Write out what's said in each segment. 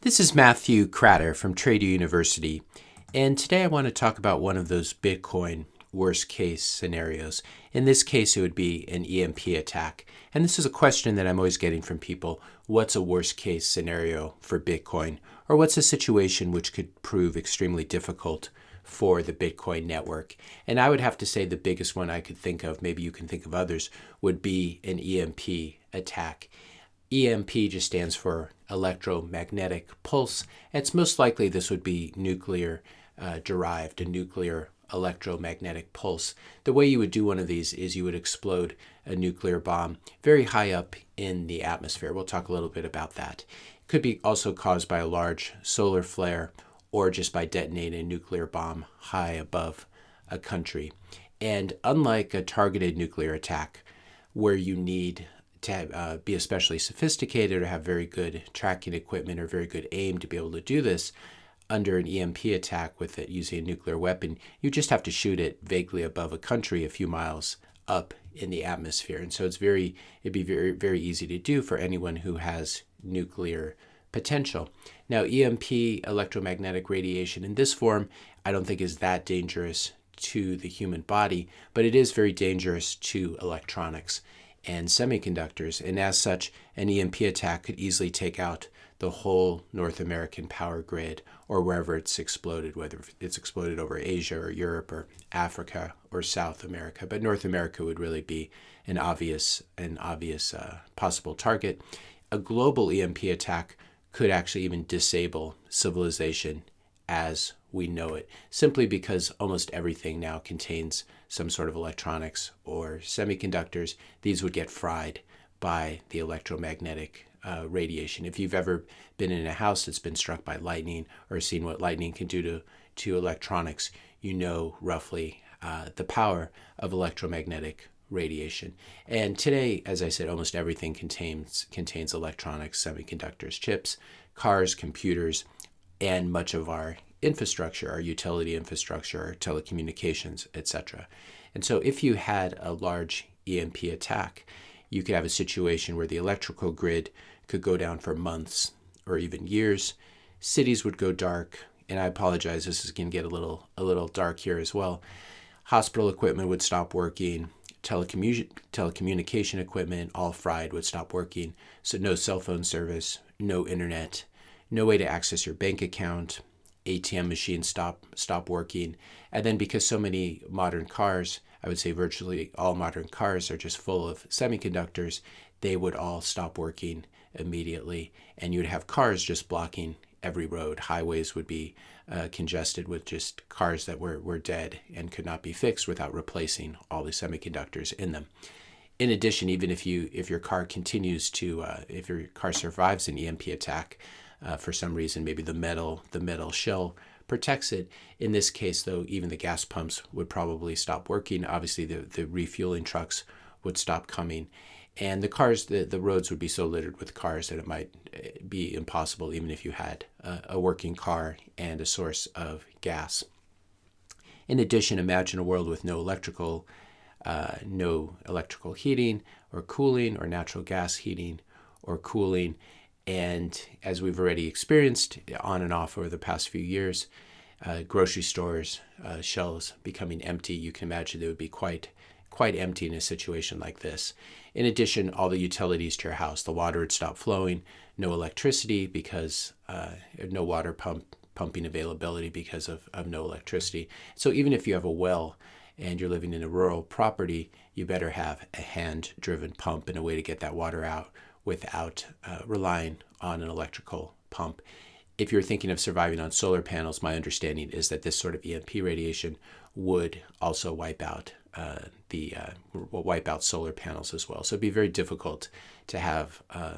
This is Matthew Cratter from Trader University, and today I want to talk about one of those Bitcoin worst case scenarios. In this case, it would be an EMP attack. And this is a question that I'm always getting from people. What's a worst case scenario for Bitcoin? Or what's a situation which could prove extremely difficult for the Bitcoin network? And I would have to say the biggest one I could think of, maybe you can think of others, would be an EMP attack. EMP just stands for electromagnetic pulse. It's most likely this would be nuclear derived, a nuclear electromagnetic pulse. The way you would do one of these is you would explode a nuclear bomb very high up in the atmosphere. We'll talk a little bit about that. It could be also caused by a large solar flare or just by detonating a nuclear bomb high above a country. And unlike a targeted nuclear attack, where you need to be especially sophisticated or have very good tracking equipment or very good aim to be able to do this, under an EMP attack with it using a nuclear weapon, you just have to shoot it vaguely above a country a few miles up in the atmosphere. And so it'd be very, very easy to do for anyone who has nuclear potential. Now, EMP, electromagnetic radiation, in this form, I don't think is that dangerous to the human body, but it is very dangerous to electronics and semiconductors, and as such, an EMP attack could easily take out the whole North American power grid or wherever it's exploded, whether it's exploded over Asia or Europe or Africa or South America. But North America would really be an obvious possible target. A global EMP attack could actually even disable civilization as we know it, simply because almost everything now contains some sort of electronics or semiconductors. These would get fried by the electromagnetic radiation. If you've ever been in a house that's been struck by lightning or seen what lightning can do to electronics, you know roughly the power of electromagnetic radiation. And today, as I said, almost everything contains electronics, semiconductors, chips, cars, computers, and much of our infrastructure, our utility infrastructure, our telecommunications, etc. And so if you had a large EMP attack, you could have a situation where the electrical grid could go down for months or even years. Cities would go dark, and I apologize, this is going to get a little dark here as well. Hospital equipment would stop working. Telecommunication equipment, all fried, would stop working. So no cell phone service, no internet, no way to access your bank account. ATM machines stop working. And then because so many modern cars, I would say virtually all modern cars are just full of semiconductors, they would all stop working immediately. And you'd have cars just blocking every road. Highways would be congested with just cars that were dead and could not be fixed without replacing all the semiconductors in them. In addition, even if your car continues to, if your car survives an EMP attack, for some reason, maybe the metal shell protects it. In this case, though, even the gas pumps would probably stop working. Obviously, the refueling trucks would stop coming. And the roads would be so littered with cars that it might be impossible, even if you had a working car and a source of gas. In addition, imagine a world with no electrical heating or cooling, or natural gas heating or cooling. And as we've already experienced on and off over the past few years, grocery stores, shelves becoming empty, you can imagine they would be quite empty in a situation like this. In addition, all the utilities to your house, the water would stop flowing, no electricity because no water pumping availability because of no electricity. So even if you have a well and you're living in a rural property, you better have a hand-driven pump and a way to get that water out without relying on an electrical pump. If you're thinking of surviving on solar panels, my understanding is that this sort of EMP radiation would also wipe out solar panels as well. So it'd be very difficult to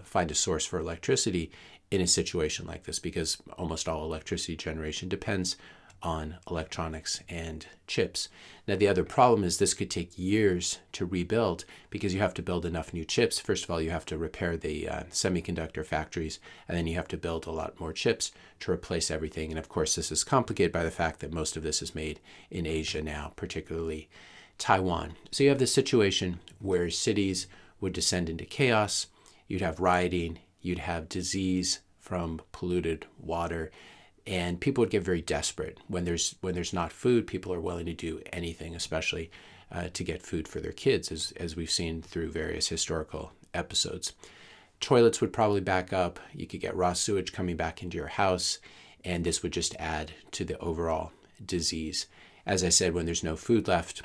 find a source for electricity in a situation like this, because almost all electricity generation depends on electronics and chips. Now, the other problem is this could take years to rebuild, because you have to build enough new chips. First of all, you have to repair the semiconductor factories, and then you have to build a lot more chips to replace everything. And of course, this is complicated by the fact that most of this is made in Asia now, particularly Taiwan. So you have this situation where cities would descend into chaos. You'd have rioting, you'd have disease, from polluted water, and people would get very desperate. When there's not food, people are willing to do anything, especially to get food for their kids, as we've seen through various historical episodes. Toilets would probably back up. You could get raw sewage coming back into your house, and this would just add to the overall disease. As I said, when there's no food left,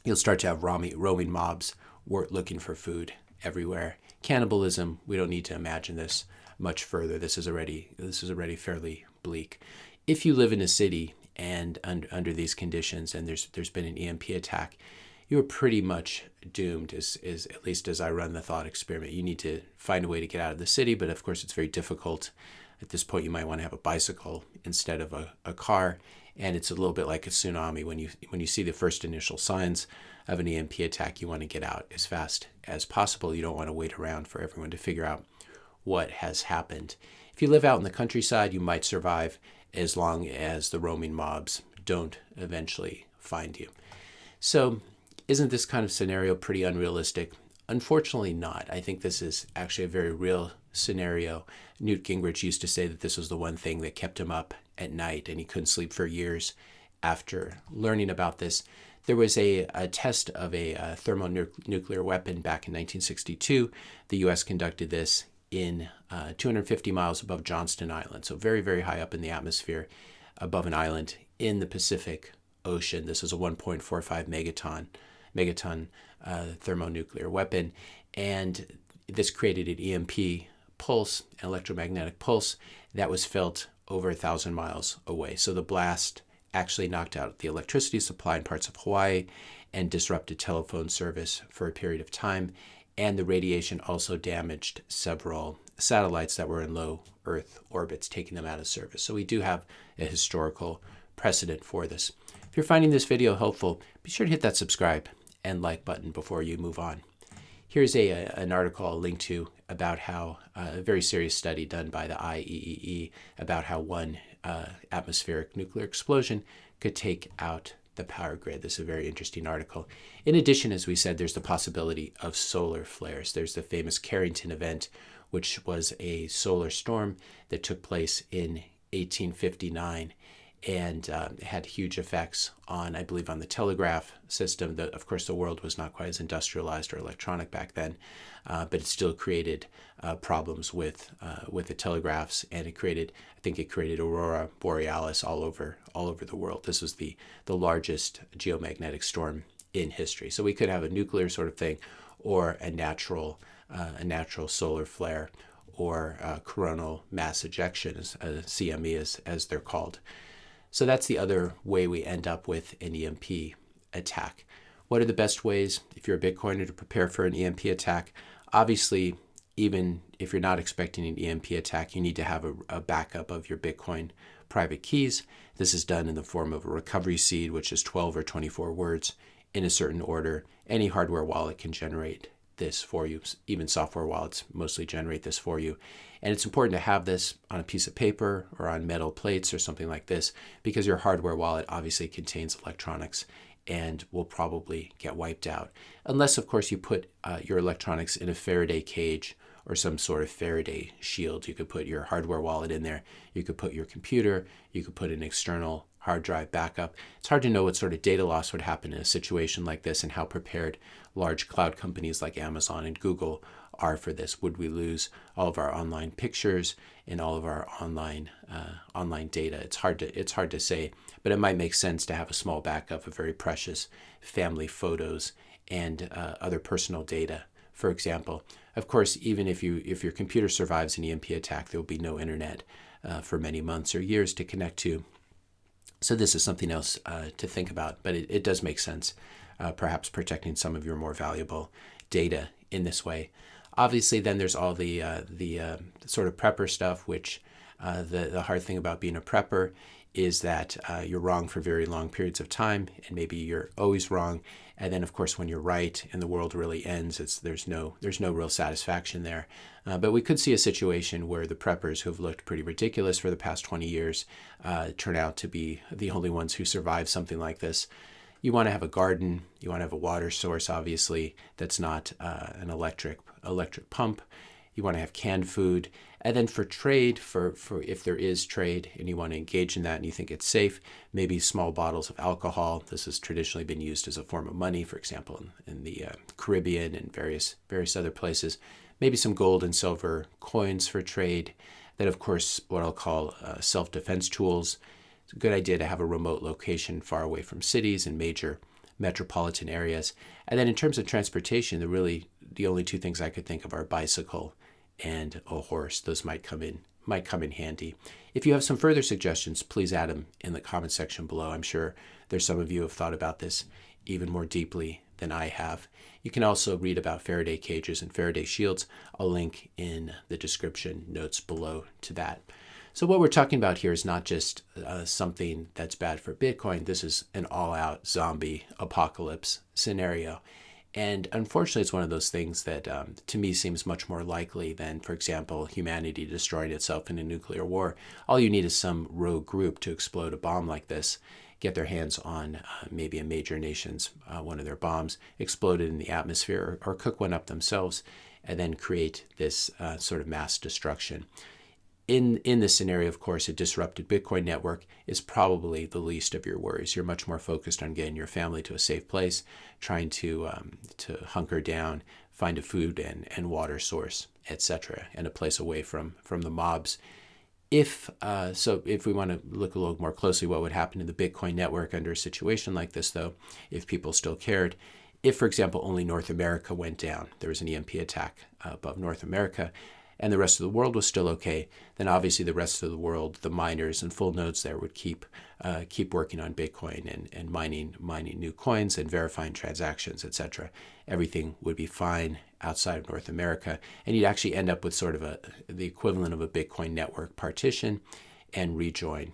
you'll start to have roaming mobs looking for food everywhere. Cannibalism, we don't need to imagine this much further. This is already fairly bleak. If you live in a city and under these conditions, and there's been an EMP attack, you are pretty much doomed, at least as I run the thought experiment. You need to find a way to get out of the city, but of course it's very difficult. At this point, you might want to have a bicycle instead of a car, and it's a little bit like a tsunami. When you see the first initial signs of an EMP attack, you want to get out as fast as possible. You don't want to wait around for everyone to figure out what has happened. If you live out in the countryside, you might survive as long as the roaming mobs don't eventually find you. So, isn't this kind of scenario pretty unrealistic? Unfortunately not. I think this is actually a very real scenario. Newt Gingrich used to say that this was the one thing that kept him up at night, and he couldn't sleep for years after learning about this. There was a test of a thermonuclear weapon back in 1962. The U.S. conducted this in 250 miles above Johnston Island, so very, very high up in the atmosphere above an island in the Pacific Ocean. This is a 1.45 megaton thermonuclear weapon, and this created an EMP pulse, an electromagnetic pulse, that was felt over 1,000 miles away. So the blast actually knocked out the electricity supply in parts of Hawaii and disrupted telephone service for a period of time, and the radiation also damaged several satellites that were in low Earth orbits, taking them out of service. So we do have a historical precedent for this. If you're finding this video helpful, be sure to hit that subscribe and like button before you move on. Here's an article I'll link to about how a very serious study done by the IEEE about how one atmospheric nuclear explosion could take out the power grid. This is a very interesting article. In addition, as we said, there's the possibility of solar flares. There's the famous Carrington event, which was a solar storm that took place in 1859 and had huge effects on, I believe, on the telegraph system. Of course, the world was not quite as industrialized or electronic back then, but it still created problems with the telegraphs, and I think it created aurora borealis all over the world. This was the largest geomagnetic storm in history. So we could have a nuclear sort of thing, or a natural solar flare, or coronal mass ejection, CME as they're called. So that's the other way we end up with an EMP attack. What are the best ways, if you're a Bitcoiner, to prepare for an EMP attack? Obviously, even if you're not expecting an EMP attack, you need to have a backup of your Bitcoin private keys. This is done in the form of a recovery seed, which is 12 or 24 words in a certain order. Any hardware wallet can generate this for you. Even software wallets mostly generate this for you. And it's important to have this on a piece of paper or on metal plates or something like this, because your hardware wallet obviously contains electronics and will probably get wiped out. Unless, of course, you put your electronics in a Faraday cage or some sort of Faraday shield. You could put your hardware wallet in there. You could put your computer. You could put an external hard drive backup. It's hard to know what sort of data loss would happen in a situation like this and how prepared large cloud companies like Amazon and Google are for this. Would we lose all of our online pictures and all of our online data? It's hard to say, but it might make sense to have a small backup of very precious family photos and other personal data, for example. Of course, even if your computer survives an EMP attack, there will be no internet for many months or years to connect to. So this is something else to think about, but it does make sense, perhaps protecting some of your more valuable data in this way. Obviously, then there's all the sort of prepper stuff, which the hard thing about being a prepper is that you're wrong for very long periods of time, and maybe you're always wrong. And then, of course, when you're right and the world really ends, there's no real satisfaction there. But we could see a situation where the preppers who have looked pretty ridiculous for the past 20 years turn out to be the only ones who survive something like this. You want to have a garden. You want to have a water source, obviously, that's not an electric pump. You want to have canned food. And then for trade, for if there is trade and you want to engage in that and you think it's safe, maybe small bottles of alcohol. This has traditionally been used as a form of money, for example, in the Caribbean and various other places. Maybe some gold and silver coins for trade. Then, of course, what I'll call self-defense tools. It's a good idea to have a remote location far away from cities and major metropolitan areas. And then in terms of transportation, the only two things I could think of are a bicycle and a horse. Those might come in handy. If you have some further suggestions, please add them in the comment section below. I'm sure there's some of you who have thought about this even more deeply than I have. You can also read about Faraday cages and Faraday shields. I'll link in the description notes below to that. So what we're talking about here is not just something that's bad for Bitcoin. This is an all-out zombie apocalypse scenario. And unfortunately, it's one of those things that to me seems much more likely than, for example, humanity destroying itself in a nuclear war. All you need is some rogue group to explode a bomb like this, get their hands on maybe a major nation's, one of their bombs, explode it in the atmosphere, or cook one up themselves, and then create this sort of mass destruction. In this scenario, of course, a disrupted Bitcoin network is probably the least of your worries. You're much more focused on getting your family to a safe place, trying to hunker down, find a food and water source, etc., and a place away from the mobs. If we want to look a little more closely what would happen in the Bitcoin network under a situation like this, though, if people still cared, if, for example, only North America went down, there was an EMP attack above North America, and the rest of the world was still okay, then obviously the rest of the world, the miners and full nodes there would keep working on Bitcoin and mining new coins and verifying transactions, etc. Everything would be fine outside of North America, and you'd actually end up with sort of the equivalent of a Bitcoin network partition and rejoin,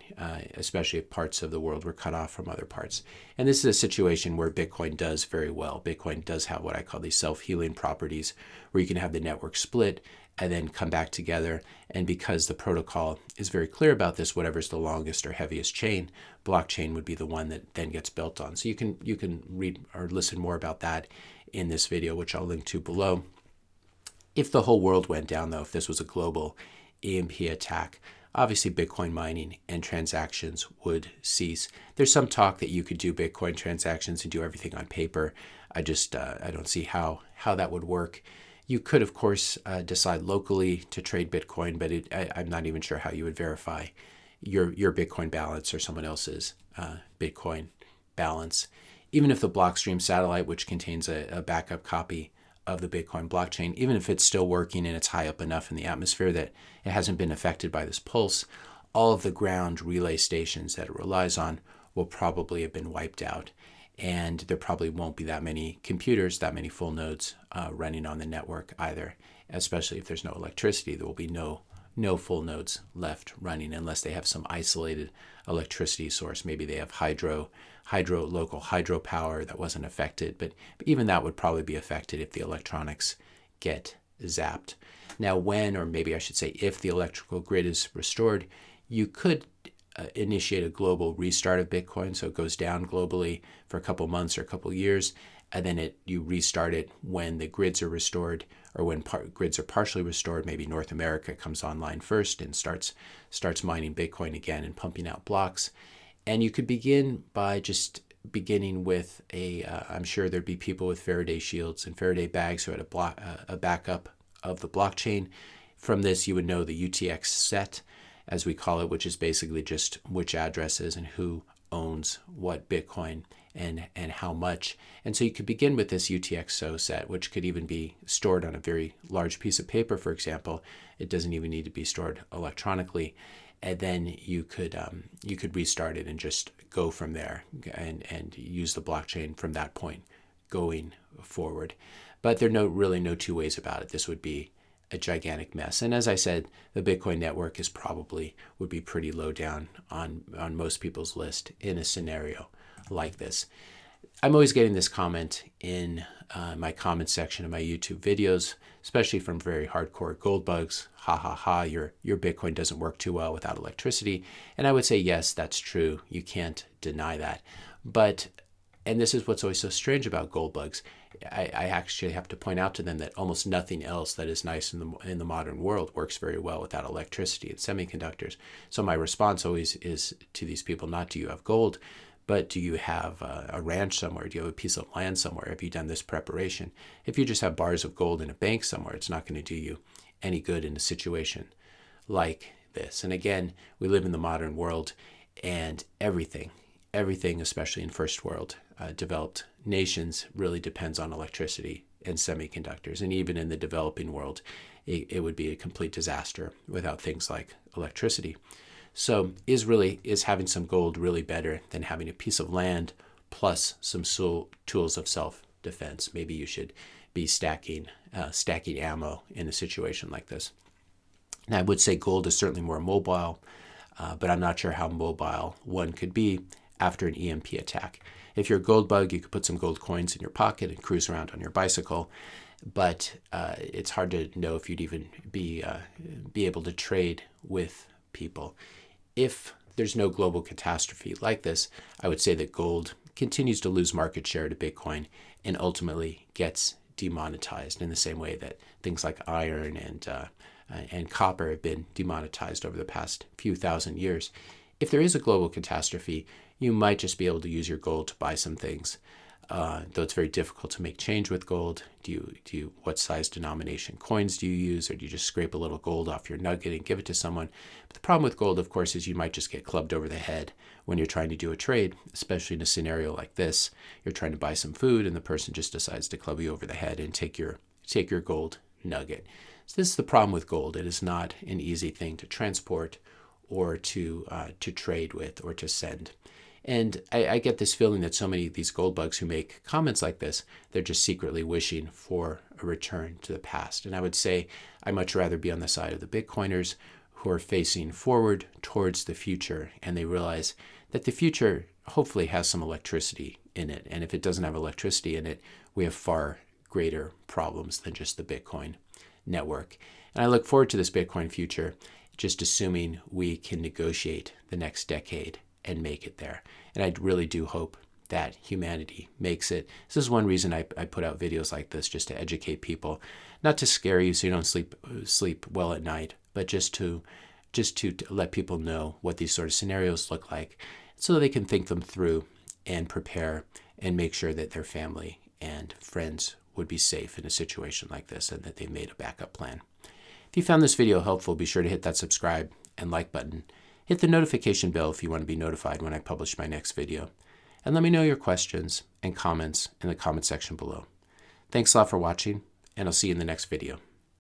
especially if parts of the world were cut off from other parts. And this is a situation where Bitcoin does very well. Bitcoin does have what I call these self-healing properties, where you can have the network split and then come back together. And because the protocol is very clear about this, whatever's the longest or heaviest chain, blockchain would be the one that then gets built on. So you can read or listen more about that in this video, which I'll link to below. If the whole world went down, though, if this was a global EMP attack, obviously Bitcoin mining and transactions would cease. There's some talk that you could do Bitcoin transactions and do everything on paper. I don't see how that would work. You could, of course, decide locally to trade Bitcoin, but I'm not even sure how you would verify your Bitcoin balance or someone else's Bitcoin balance. Even if the Blockstream satellite, which contains a backup copy of the Bitcoin blockchain, even if it's still working and it's high up enough in the atmosphere that it hasn't been affected by this pulse, all of the ground relay stations that it relies on will probably have been wiped out. And there probably won't be that many computers, that many full nodes running on the network either, especially if there's no electricity. There will be no full nodes left running unless they have some isolated electricity source. Maybe they have local hydropower that wasn't affected, but even that would probably be affected if the electronics get zapped. Now, when, or maybe I should say if the electrical grid is restored, you could initiate a global restart of Bitcoin, so it goes down globally for a couple months or a couple years, and then you restart it when the grids are restored, or when grids are partially restored. Maybe North America comes online first and starts mining Bitcoin again and pumping out blocks. And you could begin by just beginning with I'm sure there'd be people with Faraday shields and Faraday bags who had a backup of the blockchain. From this, you would know the UTXO set, as we call it, which is basically just which addresses and who owns what Bitcoin and how much. And so you could begin with this UTXO set, which could even be stored on a very large piece of paper, for example. It doesn't even need to be stored electronically. And then you could restart it and just go from there and use the blockchain from that point going forward. But there are really no two ways about it. This would be a gigantic mess. And as I said, the Bitcoin network would be pretty low down on most people's list in a scenario like this. I'm always getting this comment in my comment section of my YouTube videos, especially from very hardcore gold bugs. Ha ha ha, your Bitcoin doesn't work too well without electricity. And I would say, yes, that's true. You can't deny that. But And this is what's always so strange about gold bugs. I actually have to point out to them that almost nothing else that is nice in the modern world works very well without electricity and semiconductors. So my response always is to these people, not do you have gold, but do you have a ranch somewhere? Do you have a piece of land somewhere? Have you done this preparation? If you just have bars of gold in a bank somewhere, it's not going to do you any good in a situation like this. And again, we live in the modern world, and everything, especially in first world developed nations, really depends on electricity and semiconductors. And even in the developing world, it would be a complete disaster without things like electricity. So is having some gold really better than having a piece of land plus some tools of self-defense? Maybe you should be stacking ammo in a situation like this. And I would say gold is certainly more mobile, but I'm not sure how mobile one could be after an EMP attack. If you're a gold bug, you could put some gold coins in your pocket and cruise around on your bicycle, but it's hard to know if you'd even be able to trade with people. If there's no global catastrophe like this, I would say that gold continues to lose market share to Bitcoin and ultimately gets demonetized in the same way that things like iron and copper have been demonetized over the past few thousand years. If there is a global catastrophe, you might just be able to use your gold to buy some things, though it's very difficult to make change with gold. What size denomination coins do you use, or do you just scrape a little gold off your nugget and give it to someone? But the problem with gold, of course, is you might just get clubbed over the head when you're trying to do a trade, especially in a scenario like this. You're trying to buy some food, and the person just decides to club you over the head and take your gold nugget. So this is the problem with gold. It is not an easy thing to transport or to trade with or to send. And I get this feeling that so many of these gold bugs who make comments like this, they're just secretly wishing for a return to the past. And I would say I'd much rather be on the side of the Bitcoiners who are facing forward towards the future, and they realize that the future hopefully has some electricity in it. And if it doesn't have electricity in it, we have far greater problems than just the Bitcoin network. And I look forward to this Bitcoin future, just assuming we can negotiate the next decade and make it there. And I really do hope that humanity makes it. This is one reason I put out videos like this, just to educate people, not to scare you so you don't sleep well at night, but just to let people know what these sort of scenarios look like, so they can think them through and prepare and make sure that their family and friends would be safe in a situation like this, and that they made a backup plan. If you found this video helpful, be sure to hit that subscribe and like button. Hit the notification bell if you want to be notified when I publish my next video. And let me know your questions and comments in the comment section below. Thanks a lot for watching, and I'll see you in the next video.